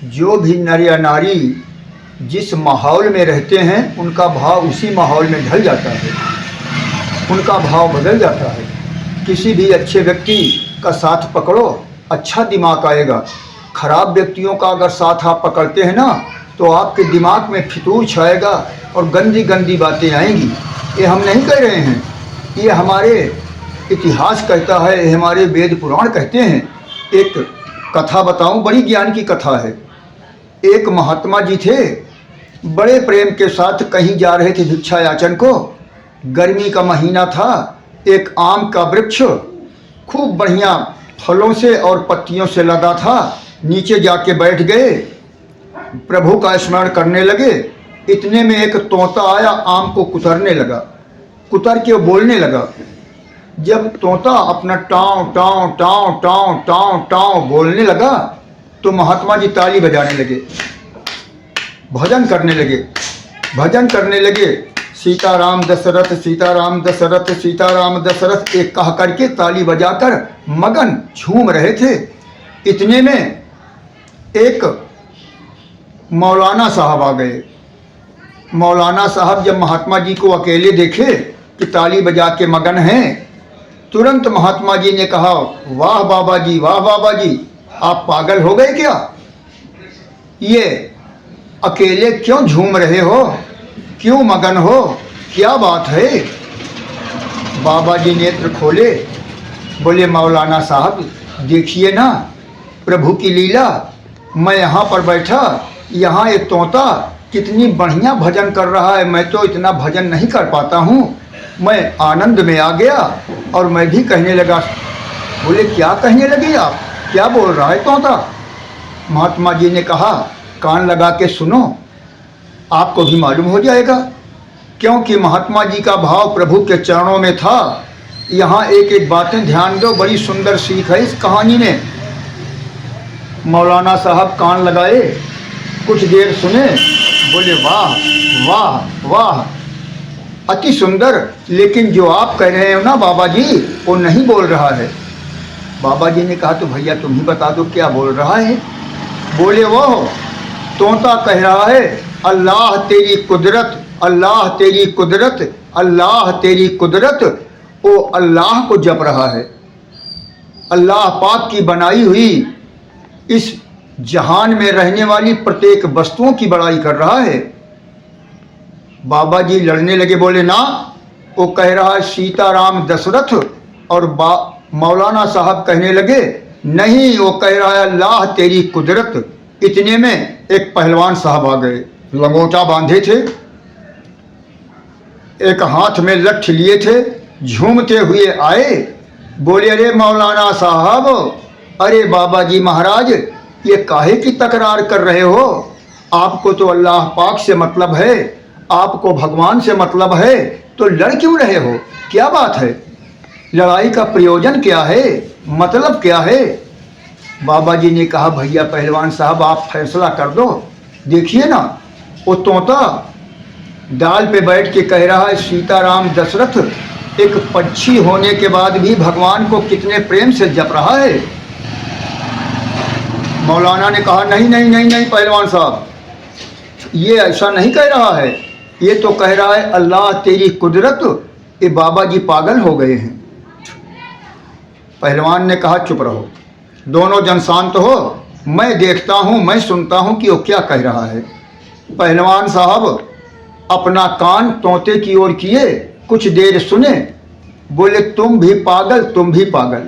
जो भी नर या नारी जिस माहौल में रहते हैं उनका भाव उसी माहौल में ढल जाता है, उनका भाव बदल जाता है। किसी भी अच्छे व्यक्ति का साथ पकड़ो, अच्छा दिमाग आएगा। खराब व्यक्तियों का अगर साथ आप पकड़ते हैं ना, तो आपके दिमाग में फितूर छाएगा और गंदी गंदी बातें आएंगी। ये हम नहीं कह रहे हैं, ये हमारे इतिहास कहता है, ये हमारे वेद पुराण कहते हैं। एक कथा बताऊं, बड़ी ज्ञान की कथा है। एक महात्मा जी थे, बड़े प्रेम के साथ कहीं जा रहे थे भिक्षा याचन को। गर्मी का महीना था। एक आम का वृक्ष खूब बढ़िया फलों से और पत्तियों से लदा था। नीचे जाके बैठ गए, प्रभु का स्मरण करने लगे। इतने में एक तोता आया, आम को कुतरने लगा। कुतर के बोलने लगा। जब तोता अपना टाँव टाँव टाँव टाँव टाँव टाँव बोलने लगा तो महात्मा जी ताली बजाने लगे, भजन करने लगे। भजन करने लगे, सीताराम दशरथ सीताराम दशरथ सीताराम दशरथ एक कह करके ताली बजाकर मगन झूम रहे थे। इतने में एक मौलाना साहब आ गए। मौलाना साहब जब महात्मा जी को अकेले देखे कि ताली बजा के मगन हैं, तुरंत महात्मा जी ने कहा, वाह बाबा जी, वाह बाबा जी, आप पागल हो गए क्या? ये अकेले क्यों झूम रहे हो, क्यों मगन हो, क्या बात है? बाबा जी नेत्र खोले, बोले मौलाना साहब देखिए ना प्रभु की लीला। मैं यहाँ पर बैठा, यहाँ एक तोता कितनी बढ़िया भजन कर रहा है। मैं तो इतना भजन नहीं कर पाता हूँ। मैं आनंद में आ गया और मैं भी कहने लगा। बोले क्या कहने लगे आप, क्या बोल रहा है तोता? महात्मा जी ने कहा, कान लगा के सुनो, आपको भी मालूम हो जाएगा। क्योंकि महात्मा जी का भाव प्रभु के चरणों में था। यहाँ एक एक बातें ध्यान दो, बड़ी सुंदर सीख है इस कहानी में। मौलाना साहब कान लगाए, कुछ देर सुने, बोले वाह वाह वाह, अति सुंदर, लेकिन जो आप कह रहे हो ना बाबा जी, वो नहीं बोल रहा है। बाबा जी ने कहा, तो भैया तुम ही बता दो क्या बोल रहा है। बोले वो तोता कह रहा है, अल्लाह तेरी कुदरत, अल्लाह तेरी कुदरत, अल्लाह तेरी कुदरत। वो अल्लाह को जप रहा है। अल्लाह पाक की बनाई हुई इस जहान में रहने वाली प्रत्येक वस्तुओं की बड़ाई कर रहा है। बाबा जी लड़ने लगे, बोले ना, वो कह रहा है सीताराम दशरथ। और मौलाना साहब कहने लगे, नहीं, वो कह रहा है अल्लाह तेरी कुदरत। इतने में एक पहलवान साहब आ गए, लंगोटा बांधे थे, एक हाथ में लठ लिए थे, झूमते हुए आए। बोले अरे मौलाना साहब, अरे बाबा जी महाराज, ये काहे की तकरार कर रहे हो? आपको तो अल्लाह पाक से मतलब है, आपको भगवान से मतलब है, तो लड़ क्यों रहे हो? क्या बात है? लड़ाई का प्रयोजन क्या है, मतलब क्या है? बाबा जी ने कहा, भैया पहलवान साहब आप फैसला कर दो। देखिए ना, वो तोता डाल पे बैठ के कह रहा है सीताराम दशरथ। एक पक्षी होने के बाद भी भगवान को कितने प्रेम से जप रहा है। मौलाना ने कहा, नहीं नहीं नहीं नहीं पहलवान साहब, ये ऐसा नहीं कह रहा है, ये तो कह रहा है अल्लाह तेरी कुदरत। ये बाबा जी पागल हो गए हैं। पहलवान ने कहा, चुप रहो, दोनों जन शांत हो, मैं देखता हूँ, मैं सुनता हूँ कि वो क्या कह रहा है। पहलवान साहब अपना कान तोते की ओर किए, कुछ देर सुने, बोले तुम भी पागल, तुम भी पागल।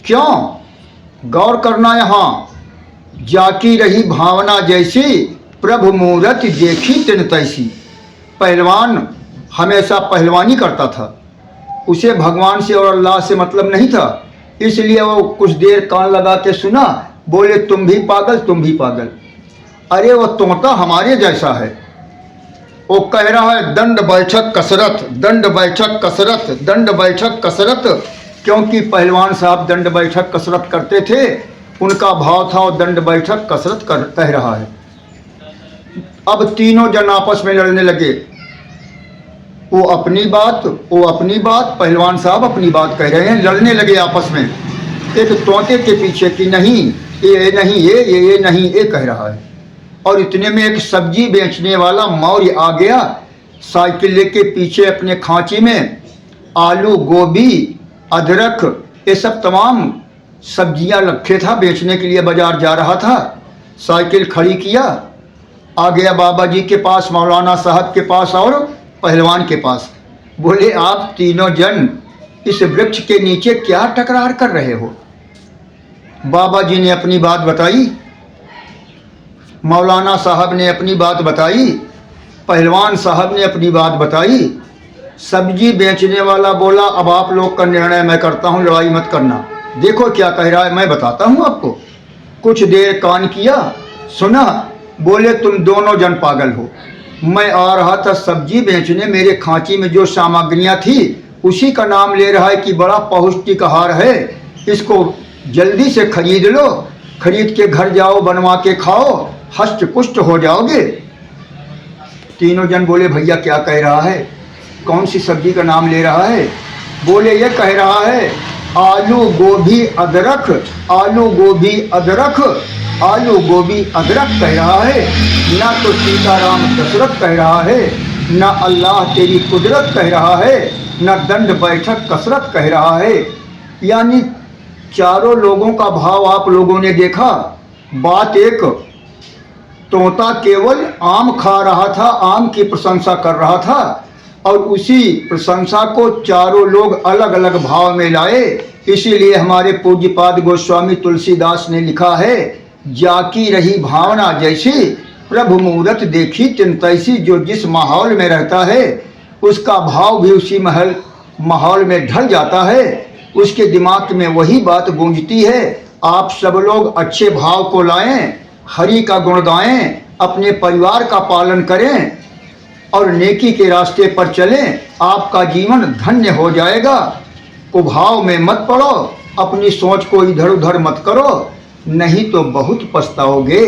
क्यों? गौर करना, यहाँ जाकी रही भावना जैसी, प्रभु मूरत देखी तिन तैसी। पहलवान हमेशा पहलवानी करता था, उसे भगवान से और अल्लाह से मतलब नहीं था, इसलिए वो कुछ देर कान लगा के सुना। बोले तुम भी पागल, तुम भी पागल। अरे वो तोता हमारे जैसा है, वो कह रहा है दंड बैठक कसरत, दंड बैठक कसरत, दंड बैठक कसरत। क्योंकि पहलवान साहब दंड बैठक कसरत करते थे, उनका भाव था वो दंड बैठक कसरत कह रहा है। अब तीनों जन आपस में लड़ने लगे, वो अपनी बात, वो अपनी बात, पहलवान साहब अपनी बात कह रहे हैं, लड़ने लगे आपस में। एक तोते के पीछे कि नहीं ये नहीं ये नहीं ये कह रहा है। और इतने में एक सब्जी बेचने वाला मौर्य आ गया, साइकिल लेके पीछे अपने खांची में आलू, गोभी, अदरक, ये सब तमाम सब्जियां रखे था बेचने के लिए, बाजार जा रहा था। साइकिल खड़ी किया, आ गया बाबा जी के पास, मौलाना साहब के पास और पहलवान के पास। बोले आप तीनों जन इस वृक्ष के नीचे क्या टकरार कर रहे हो? बाबा जी ने अपनी बात बताई, मौलाना साहब ने अपनी बात बताई, पहलवान साहब ने अपनी बात बताई। सब्जी बेचने वाला बोला अब आप लोग का निर्णय मैं करता हूँ, लड़ाई मत करना। देखो क्या कह रहा है, मैं बताता हूँ आपको। कुछ देर कान किया, सुना। बोले तुम दोनों जन पागल हो। मैं आ रहा था सब्जी बेचने, मेरे खांची में जो सामग्रियां थी उसी का नाम ले रहा है कि बड़ा पौष्टिक आहार है, इसको जल्दी से खरीद लो, खरीद के घर जाओ, बनवा के खाओ, हष्ट पुष्ट हो जाओगे। तीनों जन बोले भैया क्या कह रहा है, कौन सी सब्जी का नाम ले रहा है? बोले ये कह रहा है आलू गोभी अदरक, आलू गोभी अदरक, आलू गोभी अदरक कह रहा है। ना तो सीताराम दशरथ कह रहा है, ना अल्लाह तेरी कुदरत कह रहा है, ना दंड बैठक कसरत कह रहा है। यानी चारों लोगों का भाव आप लोगों ने देखा। बात एक, तोता केवल आम खा रहा था, आम की प्रशंसा कर रहा था, और उसी प्रशंसा को चारों लोग अलग अलग भाव में लाए। इसीलिए हमारे पूज्यपाद गोस्वामी तुलसीदास ने लिखा है, जाकी रही भावना जैसी प्रभु मूरत देखी तिन तैसी। जो जिस माहौल में रहता है उसका भाव भी उसी माहौल में ढल जाता है, उसके दिमाग में वही बात गूंजती है। आप सब लोग अच्छे भाव को लाएं, हरि का गुण गाएं, अपने परिवार का पालन करें और नेकी के रास्ते पर चलें, आपका जीवन धन्य हो जाएगा। कुभाव में मत पड़ो, अपनी सोच को इधर उधर मत करो, नहीं तो बहुत पछताओगे।